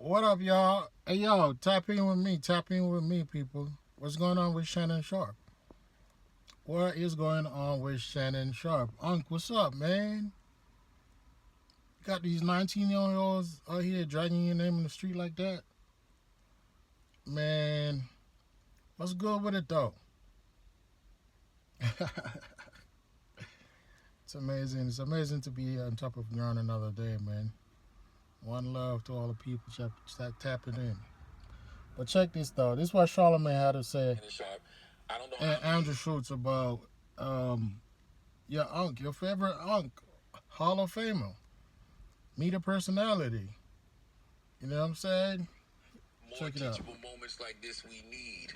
What up, y'all? Hey, yo, tap in with me. Tap in with me, people. What's going on with Shannon Sharp? What is going on with Shannon Sharp? Unc, what's up, man? Got these 19-year-olds out here dragging your name in the street like that? Man, what's good with it, though? It's amazing. It's amazing to be on top of ground another day, man. One love to all the people tapping in. But check this, though. This is what Charlamagne had to say and Andrew Schultz about your unc, your favorite unc, Hall of Famer. Meet a personality. You know what I'm saying? More teachable moments like this we need.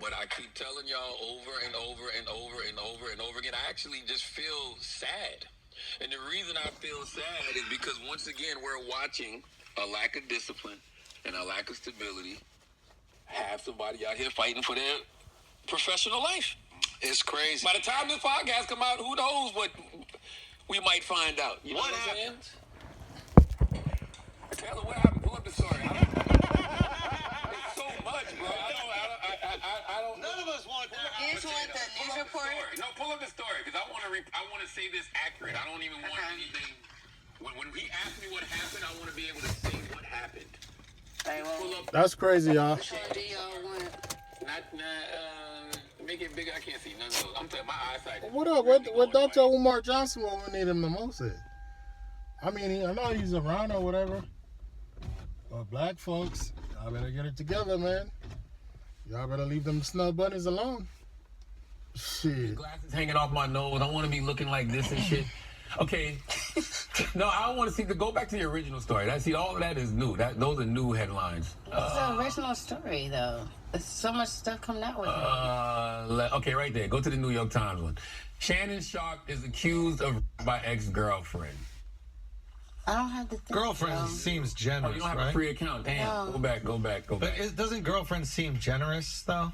But I keep telling y'all over and over and over and over and over again, I actually just feel sad. And the reason I feel sad is because, once again, we're watching a lack of discipline and a lack of stability have somebody out here fighting for their professional life. It's crazy. By the time this podcast come out, who knows what we might find out. You know what I'm saying? Taylor, what happened? Pull up the story. It's so much, bro. I don't. None of us want that. You just want the news report? No, pull up the story, because I want to say this accurate. I don't even want anything. When he asked me what happened, I want to be able to say what happened. Right, well, That's crazy, y'all. which one do y'all want? Make it bigger. I can't see none of those. I'm telling my eyesight. What up? What Dr. Umar Johnson when we need him the most is? I mean, I know he's around or whatever. But black folks, y'all better get it together, man. Y'all better leave them snub bunnies alone. Shit. Glasses hanging off my nose. I want to be looking like this and shit. Okay. No, I don't want to see. Go back to the original story. See, all of that is new. Those are new headlines. It's the original story, though. There's so much stuff coming out with it. Okay, right there. Go to the New York Times one. Shannon Sharp is accused of by ex-girlfriend. I don't have the thing. Girlfriend seems generous, You don't have right? a free account. Damn. No. Go back. But doesn't girlfriend seem generous, though?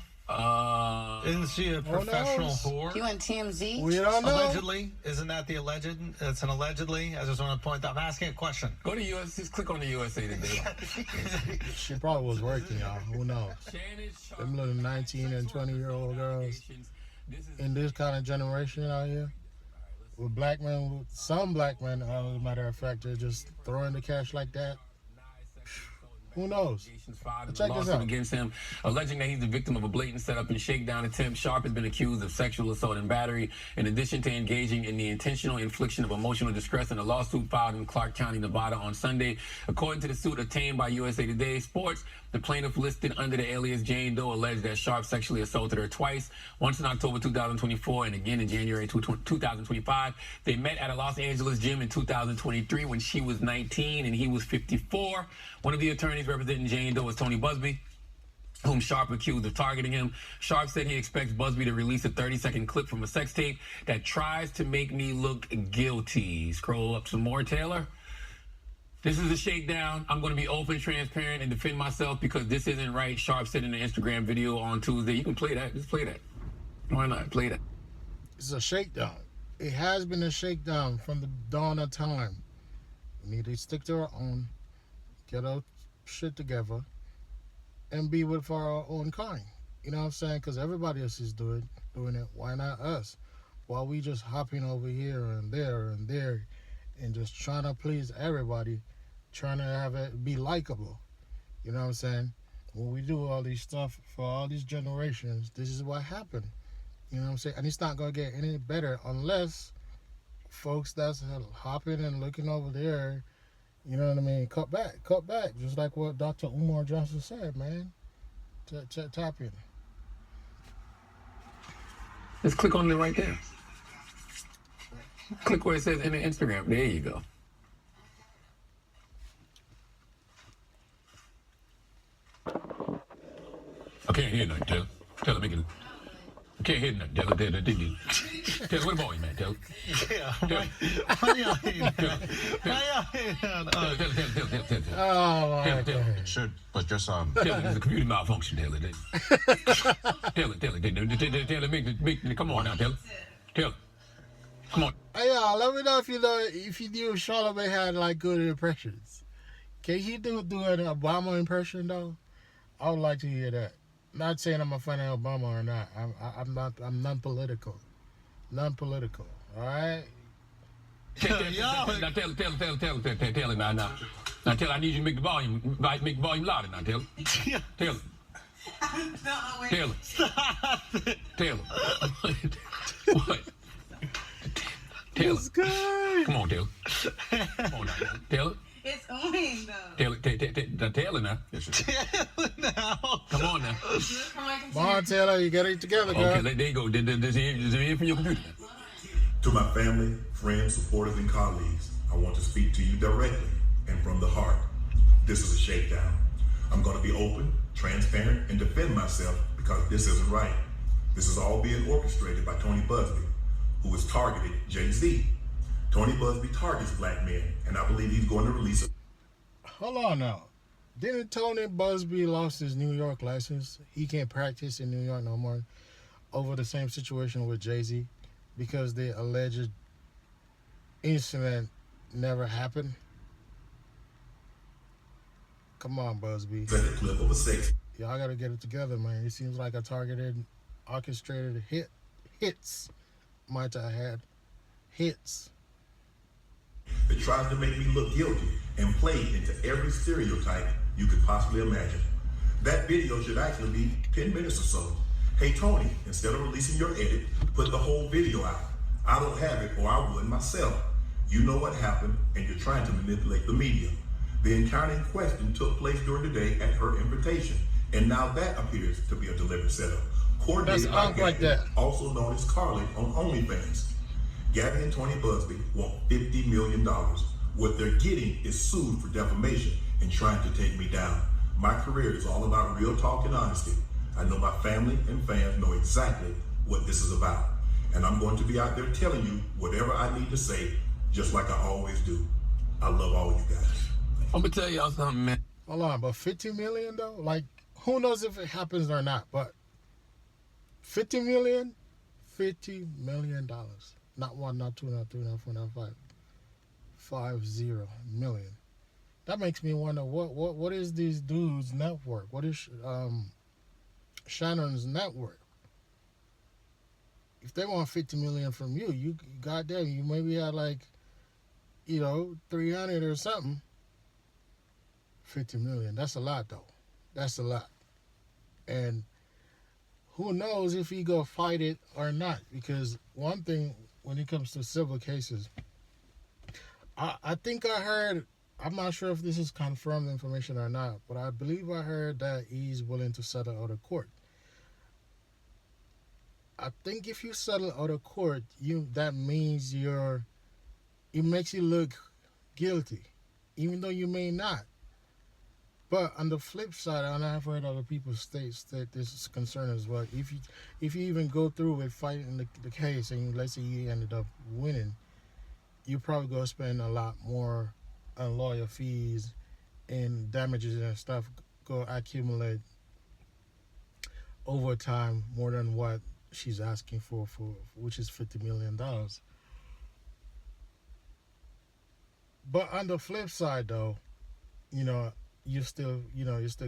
Isn't she a professional whore? You want TMZ? We don't know. Allegedly? Isn't that the alleged? It's an allegedly. I just want to point out. I'm asking a question. Go to US. Just click on the USA Today. She probably was working, y'all. Who knows? Them little 19 and 20-year-old girls in this kind of generation out here. With black men, some black men, as a matter of fact, they're just throwing the cash like that. Who knows? Check this out. Against him, alleging that he's the victim of a blatant setup and shakedown attempt. Sharp has been accused of sexual assault and battery, in addition to engaging in the intentional infliction of emotional distress in a lawsuit filed in Clark County, Nevada on Sunday. According to the suit obtained by USA Today Sports, the plaintiff, listed under the alias Jane Doe, alleged that Sharp sexually assaulted her twice, once in October 2024 and again in January 2025. They met at a Los Angeles gym in 2023 when she was 19 and he was 54. One of the attorneys representing Jane Doe was Tony Busby, whom Sharp accused of targeting him. Sharp said he expects Busby to release a 30-second clip from a sex tape that tries to make me look guilty. Scroll up some more, Taylor. This is a shakedown. I'm going to be open, transparent, and defend myself because this isn't right. Sharp said in an Instagram video on Tuesday. You can play that. Just play that. Why not? Play that. It's a shakedown. It has been a shakedown from the dawn of time. We need to stick to our own, get our shit together, and be with our own kind. You know what I'm saying? Because everybody else is doing it. Why not us? While we just hopping over here and there and just trying to please everybody, trying to have it be likable. You know what I'm saying? When we do all these stuff for all these generations, this is what happened. You know what I'm saying? And it's not going to get any better unless folks that's hopping and looking over there, you know what I mean, cut back. Just like what Dr. Umar Johnson said, man. Tap in. Just click on it right there. Click where it says in the Instagram. There you go. I can't hear nothing, Taylor. Taylor, make it. I can't hear nothing, Taylor. Taylor, what about you, man, Taylor? Yeah. Taylor. Why y'all hating? Taylor. Oh, my God. It should, but just Taylor, it's a computer malfunction, Taylor. Taylor, make come on now, Taylor. Come on. Hey, y'all, let me know if you knew Charlamagne had like good impressions. Can he do an Obama impression though? I would like to hear that. Not saying I'm a fan of Obama or not. I'm not. I'm non-political. Non-political. All right. Now tell it now. Now tell it. I need you to make the volume louder. Now tell it. Tell it. Tell it. Tell it. What? Tell it. Come on, tell it. Come on now. Tell it. It's on though. Tell it now. Tell it now. Come on now. Come on, Taylor, you got it together, girl. Okay, there you go. There's here from your computer now. To my family, friends, supporters, and colleagues, I want to speak to you directly and from the heart. This is a shakedown. I'm going to be open, transparent, and defend myself because this isn't right. This is all being orchestrated by Tony Busby, who has targeted Jay-Z. Tony Busby targets black men, and I believe he's going to release a... Hold on now. Didn't Tony Busby lost his New York license? He can't practice in New York no more over the same situation with Jay-Z because the alleged incident never happened. Come on, Busby. clip of a sex. Y'all gotta get it together, man. It seems like a targeted, orchestrated hits. Might have had hits. That tries to make me look guilty and play into every stereotype you could possibly imagine. That video should actually be 10 minutes or so. Hey Tony, instead of releasing your edit, put the whole video out. I don't have it or I would myself. You know what happened and you're trying to manipulate the media. The encounter in question took place during the day at her invitation, and now that appears to be a deliberate setup. Coordinated by Gabby, also known as Carly on OnlyFans. Gabby and Tony Busby want $50 million. What they're getting is sued for defamation and trying to take me down. My career is all about real talk and honesty. I know my family and fans know exactly what this is about. And I'm going to be out there telling you whatever I need to say, just like I always do. I love all you guys. I'm gonna tell y'all something, man. Hold on, but 50 million though? Like, who knows if it happens or not, but 50 million? $50 million. Not one, not two, not three, not four, not five. 50 million. That makes me wonder what is these dudes' network? What is Shannon's network? If they want 50 million from you, goddamn, you maybe had like, 300 or something. 50 million. That's a lot though. That's a lot. And who knows if he go fight it or not? Because one thing when it comes to civil cases, I think I heard, I'm not sure if this is confirmed information or not, but I believe I heard that he's willing to settle out of court. I think if you settle out of court, that means it makes you look guilty, even though you may not. But on the flip side, and I've heard other people state this is concern as well. If you even go through with fighting the case and let's say you ended up winning, you probably go spend a lot more on lawyer fees and damages and stuff go accumulate over time more than what she's asking for which is $50 million. But on the flip side though, you still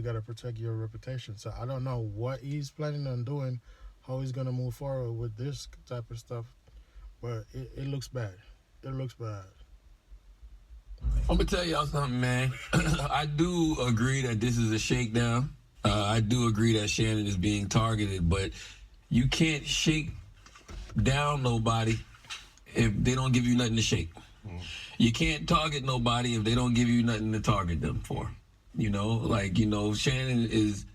got to protect your reputation. So I don't know what he's planning on doing, how he's going to move forward with this type of stuff. But it looks bad. It looks bad. I'm going to tell y'all something, man. I do agree that this is a shakedown. I do agree that Shannon is being targeted, but you can't shake down nobody if they don't give you nothing to shake. You can't target nobody if they don't give you nothing to target them for. Shannon is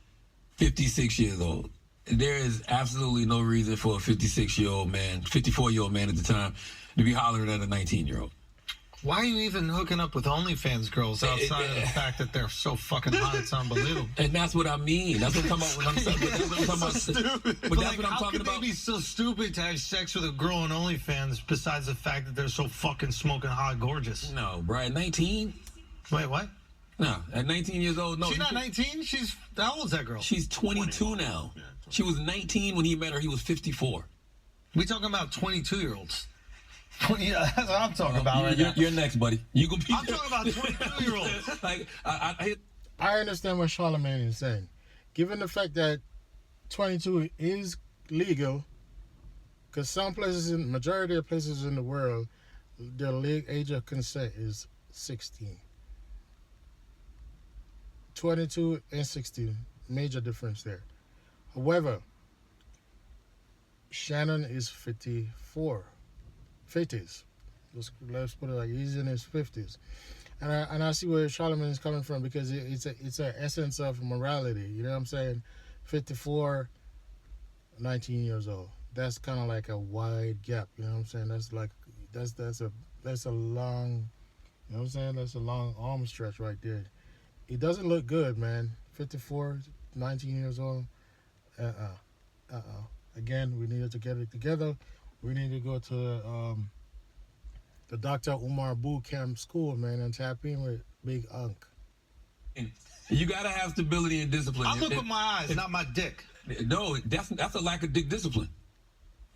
56 years old. There is absolutely no reason for a 56-year-old man, 54-year-old man at the time, to be hollering at a 19-year-old. Why are you even hooking up with OnlyFans girls outside of the fact that they're so fucking hot? It's unbelievable. And that's what I mean. That's what I'm talking about. That's what I'm talking about. Stupid. But that's what I'm talking about. How could they be so stupid to have sex with a girl on OnlyFans besides the fact that they're so fucking smoking hot gorgeous? No, bro. At 19? Wait, what? No, at 19 years old, no. She's not 19? How old is that girl? She's 22 now. She was 19 when he met her. He was 54. We talking about 22-year-olds. Yeah, that's what I'm talking about right now. You're next, buddy. You gonna be. I'm talking about 22-year-olds. Like I understand what Charlamagne is saying. Given the fact that 22 is legal, because some places, majority of places in the world, the age of consent is 16. 22 and 16, major difference there. However, Shannon is 54, 50s. Let's put it like he's in his 50s. And I see where Charlamagne is coming from, because it's an essence of morality. You know what I'm saying? 54, 19 years old. That's kind of like a wide gap. You know what I'm saying? That's a long, you know what I'm saying? That's a long arm stretch right there. It doesn't look good, man. 54, 19 years old. Again, we needed to get it together. We need to go to the Dr. Umar boot camp school, man, and tap in with Big Unc. you gotta have stability and discipline. I look with my eyes, not my dick. No, that's a lack of dick discipline.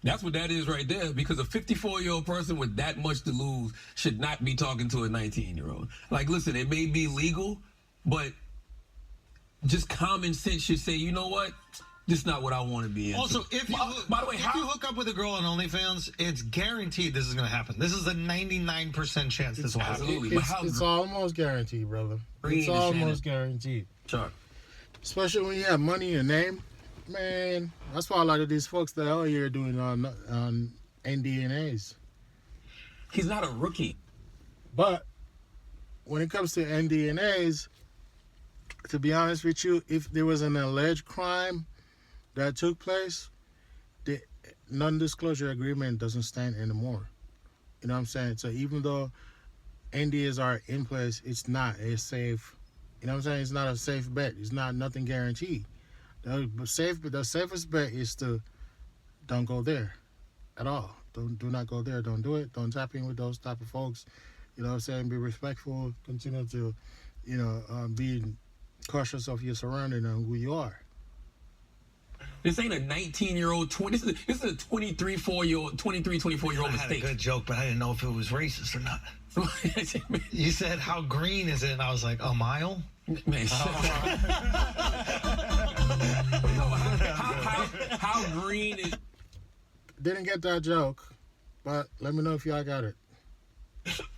That's what that is right there, because a 54-year-old person with that much to lose should not be talking to a 19-year-old. Like, listen, it may be legal, but just common sense should say, you know what? This is not what I want to be into. Also, if you hook up with a girl on OnlyFans, it's guaranteed this is going to happen. This is a 99% chance this will happen. Absolutely. It's almost guaranteed, brother. It's almost guaranteed. Sure. Especially when you have money in your name. Man, that's why a lot of these folks that are here doing on NDNAs. He's not a rookie. But when it comes to NDNAs, to be honest with you, if there was an alleged crime that took place, the non-disclosure agreement doesn't stand anymore. You know what I'm saying? So even though NDAs are in place, it's not a safe, you know what I'm saying? It's not a safe bet. It's not nothing guaranteed. The safest bet is to don't go there at all. Do not go there. Don't do it. Don't tap in with those type of folks. You know what I'm saying? Be respectful. Continue to, be cautious of your surrounding and who you are. This ain't a 19-year-old, this is a 23, 24-year-old I had mistake. a good joke, but I didn't know if it was racist or not. You said, how green is it? And I was like, a mile? Man, how green is... Didn't get that joke, but let me know if y'all got it.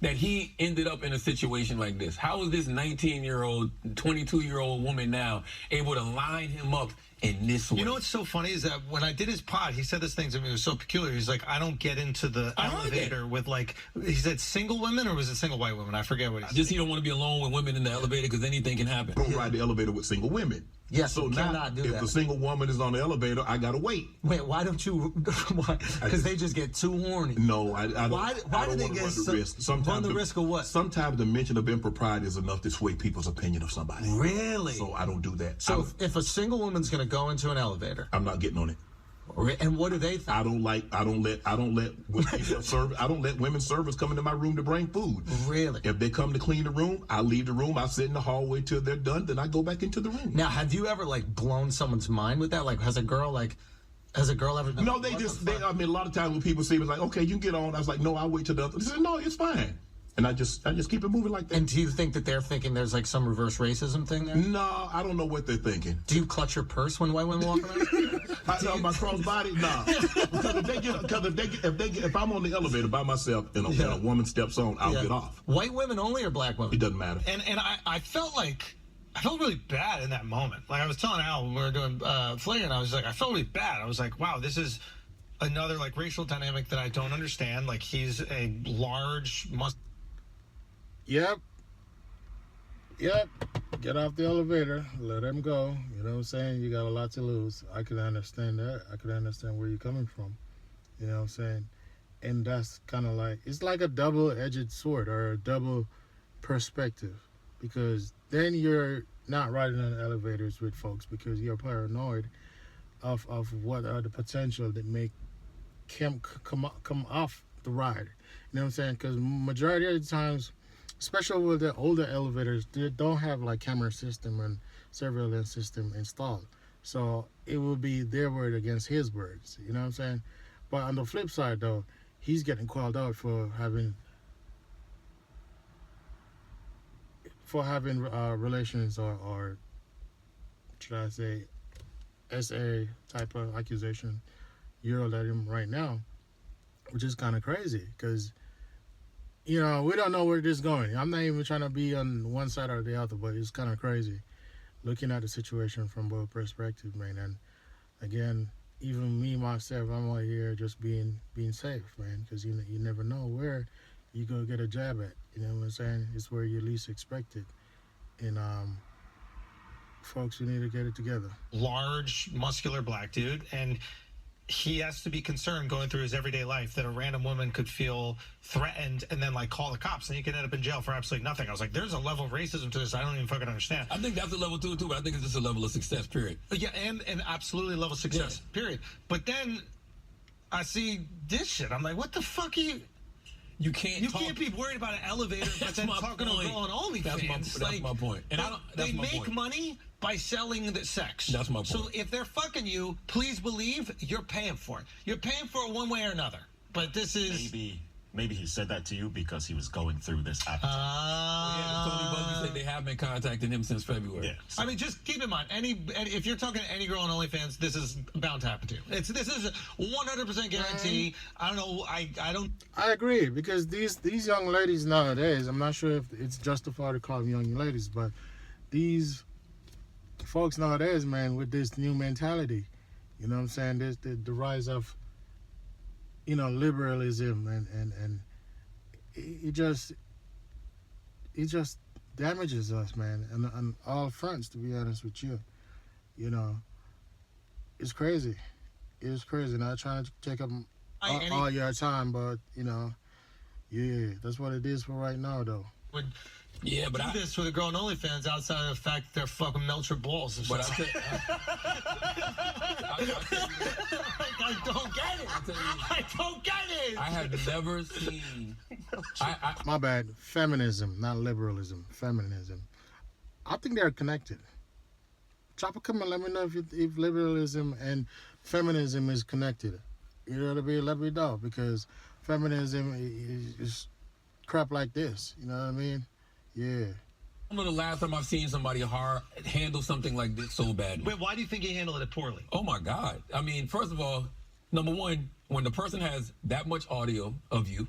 That he ended up in a situation like this. How is this 19-year-old, 22-year-old woman now able to line him up in this way? You know what's so funny is that when I did his pod, he said this thing to me. It was so peculiar. He's like, I don't get into the elevator with, like, he said single women, or was it single white women? I forget what he said. Just he don't want to be alone with women in the elevator because anything can happen. Don't ride the elevator with single women. Yes, so you now, cannot do if that. the single woman is on the elevator, I gotta wait. Wait, why don't you? Because they just get too horny. No, I don't. Why I do don't they want to get run the risk? Sometimes run the risk of what? Sometimes the mention of impropriety is enough to sway people's opinion of somebody. Really? So I don't do that. So if a single woman's going to go into an elevator, I'm not getting on it. And what do they think? I don't let women servers come into my room to bring food. Really? If they come to clean the room, I leave the room. I sit in the hallway till they're done. Then I go back into the room. Now, have you ever blown someone's mind with that? Like, has a girl ever? No, a lot of times when people see me, like, okay, you can get on. I was like, no, I'll wait till the other. They said, no, it's fine. And I just keep it moving like that. And do you think that they're thinking there's like some reverse racism thing there? No, I don't know what they're thinking. Do you clutch your purse when white women walk around? My crossbody? Nah. Because if I'm on the elevator by myself and a woman steps on, I'll get off. White women only or black women? It doesn't matter. And I felt really bad in that moment. Like I was telling Al when we were doing Flair, and I was like, I felt really bad. I was like, wow, this is another racial dynamic that I don't understand. Like he's a large Yep. Get off the elevator. Let him go. You know what I'm saying? You got a lot to lose. I can understand that. I can understand where you're coming from. You know what I'm saying? And that's kind of like, it's like a double-edged sword or a double perspective, because then you're not riding on elevators with folks because you're paranoid of what are the potential that may come off the ride. You know what I'm saying? Because majority of the times, especially with the older elevators, they don't have camera system and surveillance system installed. So it will be their word against his words. You know what I'm saying? But on the flip side, though, he's getting called out for having relations or should I say SA type of accusation yelled at him right now, which is kind of crazy because we don't know where this is going. I'm not even trying to be on one side or the other, but it's kind of crazy looking at the situation from both perspectives, man. And again, even me myself, I'm out here just being safe, man, because you never know where you go get a jab at. You know what I'm saying? It's where you least expect it. And folks, you need to get it together. Large, muscular black dude, and he has to be concerned going through his everyday life that a random woman could feel threatened and then like call the cops and he could end up in jail for absolutely nothing. I was like, there's a level of racism to this I don't even fucking understand. I think that's a level too, but I think it's just a level of success, period. Yeah, and absolutely level of success, period. But then I see this shit. I'm like, what the fuck are you? You can't be worried about an elevator, but then talking to a girl on OnlyFans. That's my point. And they make money by selling the sex. That's my point. So if they're fucking you, please believe you're paying for it. You're paying for it one way or another. But this is maybe he said that to you because he was going through this at the time. Tony Buggy said they have been contacting him since February. Yeah, so. I mean, just keep in mind, if you're talking to any girl on OnlyFans, this is bound to happen to you. This is a 100% guarantee. I don't know. I agree because these young ladies nowadays, I'm not sure if it's justified to call them young ladies, but these folks nowadays, man, with this new mentality, you know what I'm saying? There's the rise of liberalism and it just damages us, man, and on all fronts, to be honest with you. It's crazy. It's crazy. Not trying to take up all your time, but that's what it is for right now, though. Yeah, but do this with a girl on OnlyFans outside of the fact that they're fucking melt your balls and shit. I don't get it. I don't get it. I have never seen. My bad. Feminism, not liberalism. Feminism. I think they're connected. Chopper, come and let me know if liberalism and feminism is connected. You know what I mean? Let me know, because feminism is crap like this. You know what I mean? Yeah. I don't know the last time I've seen somebody handle something like this so badly. Wait, why do you think he handled it poorly? Oh my God. I mean, first of all, number one, when the person has that much audio of you,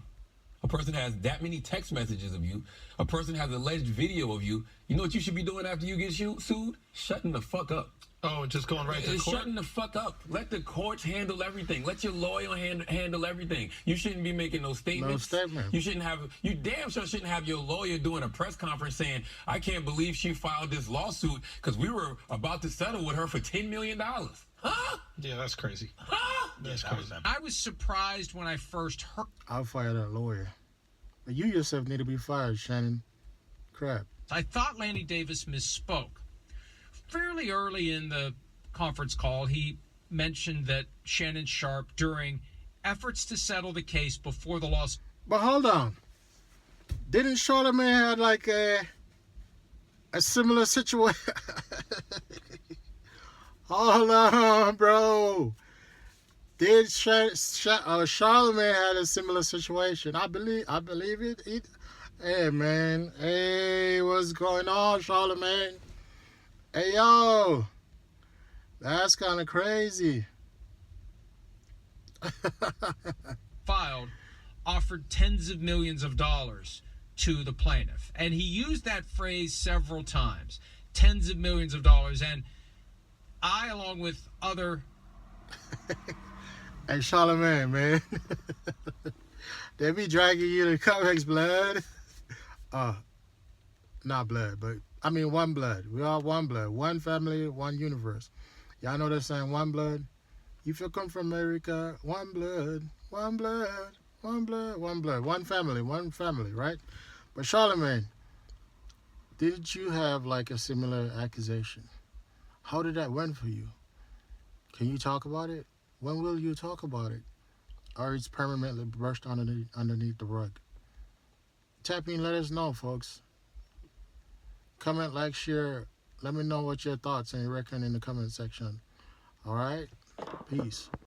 a person has that many text messages of you, a person has alleged video of you, you know what you should be doing after you get sued? Shutting the fuck up. Oh, just going right to the court? Shutting the fuck up. Let the courts handle everything. Let your lawyer handle everything. You shouldn't be making no statements. No statement. You damn sure shouldn't have your lawyer doing a press conference saying, I can't believe she filed this lawsuit because we were about to settle with her for $10 million. Huh? Yeah, that's crazy. Huh? That's crazy. I was surprised when I first heard. I'll fire that lawyer. But you yourself need to be fired, Shannon. Crap. I thought Lanny Davis misspoke. Fairly early in the conference call, he mentioned that Shannon Sharpe, during efforts to settle the case before the lawsuit. But hold on. Didn't Charlamagne have like a similar situation? Hold on, bro. Did Charlamagne had a similar situation? I believe it. Hey, man. Hey, what's going on, Charlamagne? Hey, yo. That's kind of crazy. Filed, offered tens of millions of dollars to the plaintiff. And he used that phrase several times. Tens of millions of dollars. And I, along with other... Hey, Charlamagne, man. They be dragging you to comics, blood. Not blood, but I mean one blood. We all one blood. One family, one universe. Y'all know they're saying one blood? If you come from America, one blood, one blood, one blood, one blood. One family, right? But Charlamagne, did you have like a similar accusation? How did that went for you? Can you talk about it? When will you talk about it? Or it's permanently brushed underneath the rug? Tap in, let us know, folks. Comment, like, share. Let me know what your thoughts and you reckon in the comment section. All right? Peace.